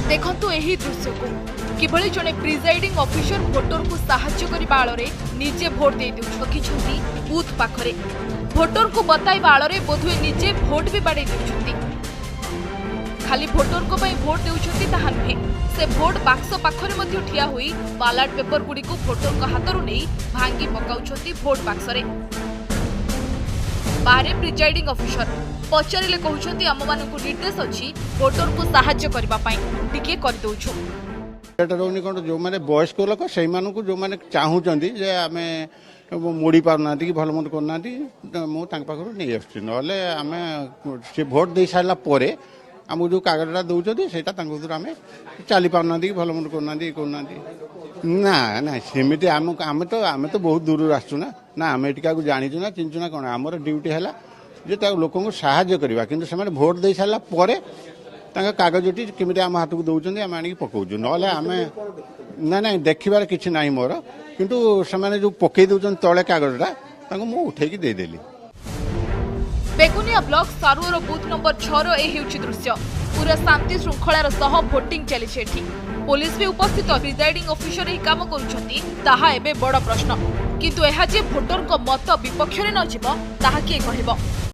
देखंतु एही दृश्य को किभଳି जने प्रिजाइडिंग ऑफिसर भोटर को साहाय्य करिबा आଳରେ निजे भोट दे रखिछंती बूथ पाखरे। भोटर को बताइबा आଳରେ बोधुए निजे भोट भी बाड़े देउछंती। खाली भोटर को पई भोट देउछंती ताहा नुहे, से भोट बाक्स पाखरे मध्य ठिया होई बैलेट पेपर गुडी को भोटर को हातरु नै भांगी पकाउछंती भोट बाक्सरे। बारे प्रिजाइडिंग ऑफिसर पचारे कहते आम मान निर्देश अच्छी भोटर को साहाय्य करने टिके कर दौछु। रोनी कौन जो मैंने वयस्क लोक से जो मैंने चाहूँगी जे आम मोड़ी पारना कि भल मंद करना मुझे नहीं आसुँ ना आम सी भोट दे सारापर आमको जो कागजटा दौरान से आम चली पारना कि भल मंद करना ना ना सेमती आम तो बहुत दूर आसुँ ना आम एटिका जाचु ना चिंचु ना कौन आमर ड्यूटी है जे लोक साहाय्य करवा किंतु से भोट दे सारा पर कागजटी केमी आम हाथ को दौरान आम आनी पकाऊँ ना आम ना ना देखार कि ना मोर किंतु से जो पकई दौरान तले कागजटा मुझे उठेकी देदेली। बेगुनिया ब्लॉक सारुअर बूथ नंबर 6 ए दृश्य पूरा शांति श्रृंखलार सह भोटिंग चली। पुलिस भी उपस्थित प्रिजाइडिंग ऑफिसर यह काम करुँच बड़ प्रश्न, किंतु यह जे भोटर को मत विपक्ष न जीव ताहा किए कहब।